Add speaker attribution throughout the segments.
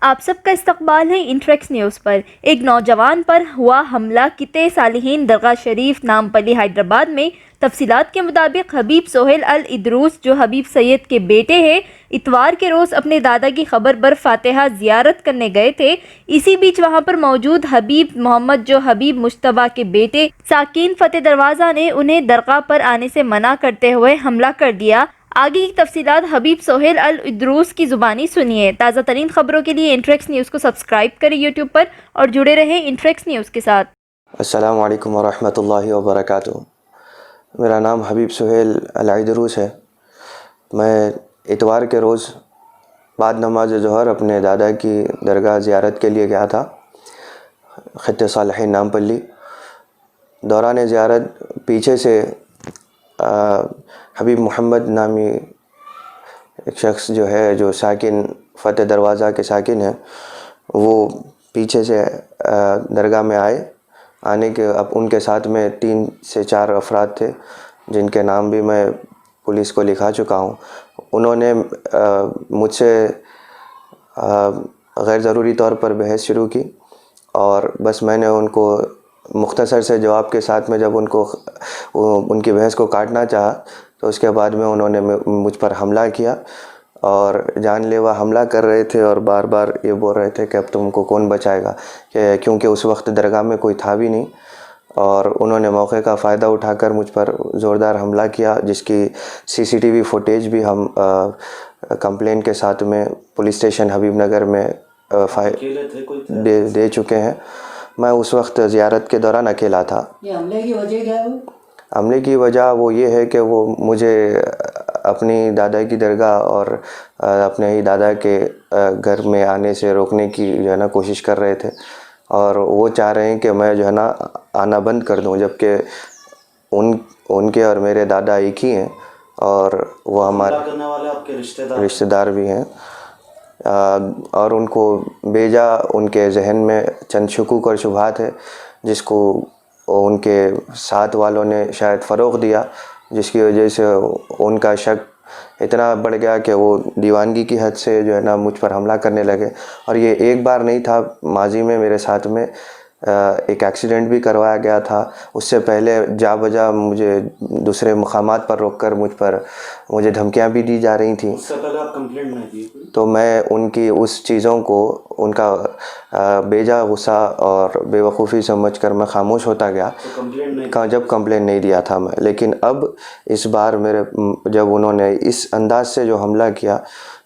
Speaker 1: आप सबका इस्तकबाल है इंट्रेक्स न्यूज़ पर। एक नौजवान पर हुआ हमला किते सालिहीन दरगाह शरीफ नामपल्ली हैदराबाद में। तफसीलात के मुताबिक हबीब सोहेल अल इदरूस जो हबीब सैयद के बेटे हैं, इतवार के रोज़ अपने दादा की खबर बर फातिहा ज़ियारत करने गए थे। इसी बीच वहां पर मौजूद हबीब मोहम्मद जो हबीब मुश्तबा के बेटे साकिन फतेह दरवाज़ा ने उन्हें दरगाह पर आने से मना करते हुए हमला कर दिया। आगे की तफसीलात हबीब सोहेल अल इदरूस की ज़ुबानी सुनिए। ताज़ा तरीन खबरों के लिए इंट्रेक्स न्यूज़ को सब्सक्राइब करें यूट्यूब पर और जुड़े रहें इंट्रेक्स न्यूज़ के साथ।
Speaker 2: अस्सलामु अलैकुम वरहमतुल्लाहि वबरकातुहू। मेरा नाम हबीब सोहेल अल इदरूस है। मैं इतवार के रोज़ बाद नमाज ज़ोहर अपने दादा की दरगाह ज़ियारत के लिए गया था, खित्ते सालिहीन नामपल्ली। दौरान ज़ियारत पीछे से हबीब मोहम्मद नामी एक शख्स जो है, जो साकिन फतेह दरवाज़ा के साकिन है, वो पीछे से दरगाह में आने के अब उनके साथ में 3 से 4 अफराद थे, जिनके नाम भी मैं पुलिस को लिखा चुका हूँ। उन्होंने मुझसे गैर ज़रूरी तौर पर बहस शुरू की और बस मैंने उनको मुख्तसर से जवाब के साथ में जब उनकी बहस को काटना चाहा, तो उसके बाद में उन्होंने मुझ पर हमला किया और जानलेवा हमला कर रहे थे और बार बार ये बोल रहे थे कि अब तुमको कौन बचाएगा, क्योंकि उस वक्त दरगाह में कोई था भी नहीं। और उन्होंने मौके का फ़ायदा उठाकर मुझ पर ज़ोरदार हमला किया, जिसकी सीसीटीवी फुटेज भी हम कंप्लेंट के साथ में पुलिस स्टेशन हबीब नगर में दे चुके हैं। मैं उस वक्त ज़ियारत के दौरान अकेला था।
Speaker 3: ये हमले की वजह क्या है?
Speaker 2: हमले की वजह वो ये है कि वो मुझे अपनी दादा की दरगाह और अपने ही दादा के घर में आने से रोकने की जो है ना कोशिश कर रहे थे, और वो चाह रहे हैं कि मैं जो है ना आना बंद कर दूं, जबकि उनके और मेरे दादा एक ही हैं और वो हमारे
Speaker 3: करने वाले आपके
Speaker 2: रिश्तेदार भी हैं। और उनको बेजा उनके जहन में चंद शुकूक और शुबहात है, जिसको उनके साथ वालों ने शायद फ़रोग़ दिया, जिसकी वजह से उनका शक इतना बढ़ गया कि वो दीवानगी की हद से जो है ना मुझ पर हमला करने लगे। और ये एक बार नहीं था, माजी में मेरे साथ में एक एक्सीडेंट भी करवाया गया था। उससे पहले जा बजा मुझे दूसरे मुकामात पर रोककर मुझे धमकियां भी दी जा रही थी।
Speaker 3: उससे पहले आप कंप्लेंट नहीं दी?
Speaker 2: तो मैं उनकी उस चीज़ों को, उनका बेजा गुस्सा और बेवकूफ़ी समझकर मैं खामोश होता गया।
Speaker 3: तो
Speaker 2: जब कंप्लेंट नहीं दिया था मैं, लेकिन अब इस बार जब उन्होंने इस अंदाज से जो हमला किया,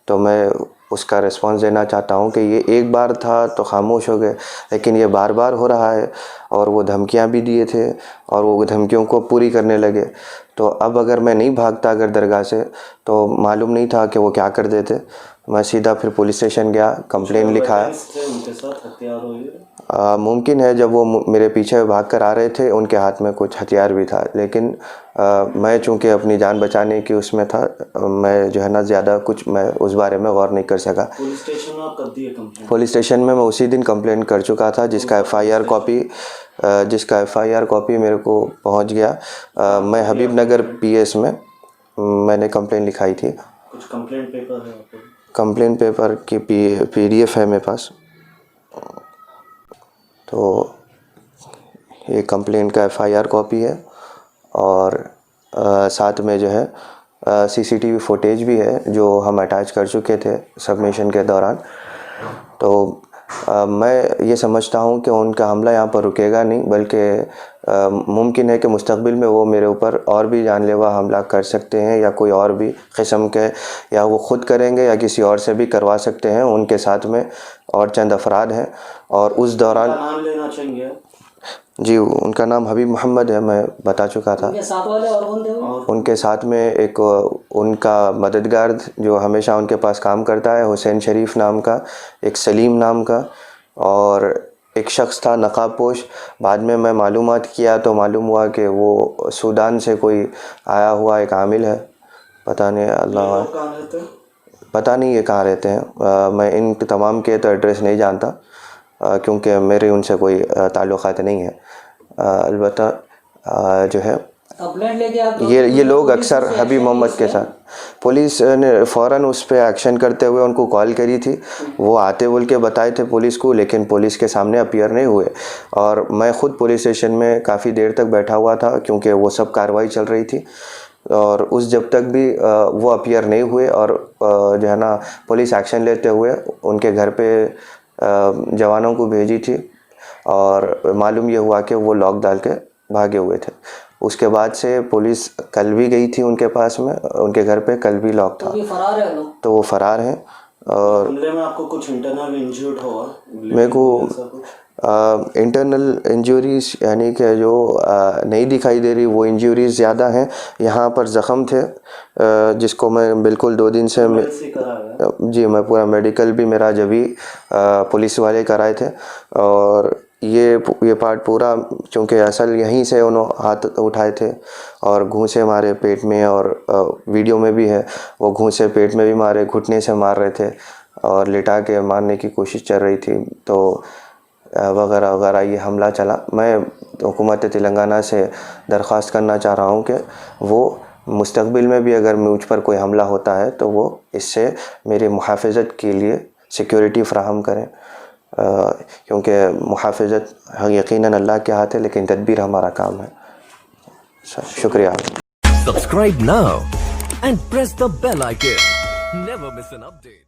Speaker 2: तो मैं उसका रिस्पॉन्स देना चाहता हूँ कि ये एक बार था तो खामोश हो गए, लेकिन ये बार बार हो रहा है। और वो धमकियाँ भी दिए थे और वो धमकियों को पूरी करने लगे। तो अब अगर मैं नहीं भागता अगर दरगाह से, तो मालूम नहीं था कि वो क्या कर देते। मैं सीधा फिर पुलिस स्टेशन गया, कंप्लेन लिखाया।
Speaker 3: उनके साथ हथियार हुए?
Speaker 2: मुमकिन है जब वो मेरे पीछे भाग कर आ रहे थे, उनके हाथ में कुछ हथियार भी था, लेकिन मैं चूँकि अपनी जान बचाने की उसमें था, मैं जो है ना ज़्यादा कुछ मैं उस बारे में गौर नहीं कर सका।
Speaker 3: पुलिस स्टेशन में आप कब दिए कंप्लेंट?
Speaker 2: पुलिस स्टेशन में मैं उसी दिन कंप्लेंट कर चुका था, जिसका एफआईआर कॉपी मेरे को पहुंच गया। मैं हबीब नगर पीएस में मैंने कंप्लेंट लिखाई थी।
Speaker 3: कुछ कंप्लेंट पेपर है आपको?
Speaker 2: कंप्लेंट पेपर की पीडीएफ है मेरे पास। तो ये कंप्लेंट का एफआईआर कॉपी है और साथ में जो है सीसीटीवी फुटेज भी है, जो हम अटैच कर चुके थे सबमिशन के दौरान। तो मैं ये समझता हूँ कि उनका हमला यहाँ पर रुकेगा नहीं, बल्कि मुमकिन है कि मुस्तकबिल में वो मेरे ऊपर और भी जानलेवा हमला कर सकते हैं, या कोई और भी किस्म के, या वो ख़ुद करेंगे या किसी और से भी करवा सकते हैं। उनके साथ में और चंद अफराद हैं और उस दौरान
Speaker 3: नाम लेना चाहिए?
Speaker 2: जी, उनका नाम हबीब मोहम्मद है, मैं बता चुका था।
Speaker 3: उनके साथ वाले और कौन थे?
Speaker 2: उनके साथ में एक उनका मददगार जो हमेशा उनके पास काम करता है, हुसैन शरीफ नाम का, एक सलीम नाम का, और एक शख्स था नकाबपोश। बाद में मैं मालूमात किया तो मालूम हुआ कि वो सूडान से कोई आया हुआ एक आमिल है। पता नहीं, अल्लाह पता नहीं ये कहाँ रहते हैं। मैं इन तमाम के तो एड्रेस नहीं जानता, क्योंकि मेरे उनसे कोई ताल्लुक़ात नहीं है। अलबत्ता जो है
Speaker 3: कंप्लेंट लेके आप
Speaker 2: ये लोग अक्सर हबीब मोहम्मद के साथ, पुलिस ने फ़ौरन उस पर एक्शन करते हुए उनको कॉल करी थी, वो आते बोल के बताए थे पुलिस को, लेकिन पुलिस के सामने अपीयर नहीं हुए। और मैं ख़ुद पुलिस स्टेशन में काफ़ी देर तक बैठा हुआ था क्योंकि वो सब कार्रवाई चल रही थी, और उस जब तक भी वो अपीयर नहीं हुए और जो है ना पुलिस एक्शन लेते हुए उनके घर पे जवानों को भेजी थी, और मालूम ये हुआ कि वो लॉक डाल के भागे हुए थे। उसके बाद से पुलिस कल भी गई थी उनके पास में, उनके घर पे कल भी लॉक था,
Speaker 3: फरार है लोग।
Speaker 2: तो वो फ़रार हैं। और
Speaker 3: हमले में आपको कुछ इंटरनल इंजर्ड हुआ?
Speaker 2: मेरे को इंटरनल इंजरीज यानी कि जो नहीं दिखाई दे रही, वो इंजरीज ज़्यादा हैं। यहाँ पर ज़ख़म थे जिसको मैं बिल्कुल 2 दिन से जी मैं पूरा मेडिकल भी मेरा जब भी पुलिस वाले कराए थे। और ये पार्ट पूरा चूँकि असल यहीं से उन्होंने हाथ उठाए थे और घूंसे मारे पेट में, और वीडियो में भी है वो घूंसे पेट में भी मारे, घुटने से मार रहे थे और लिटा के मारने की कोशिश चल रही थी, तो वगैरह वगैरह ये हमला चला। मैं हुकूमत तेलंगाना से दरख्वास्त करना चाह रहा हूँ कि वो मुस्तक़बिल में भी अगर मुझ पर कोई हमला होता है तो वो इससे मेरी मुहाफ़िज़त के लिए सिक्योरिटी फ़राहम करें, क्योंकि मुहाफ़िज़त यकीनन अल्लाह के हाथ है, लेकिन तदबीर हमारा काम है। शुक्रिया।
Speaker 4: Subscribe now and press the bell icon. Never miss an update.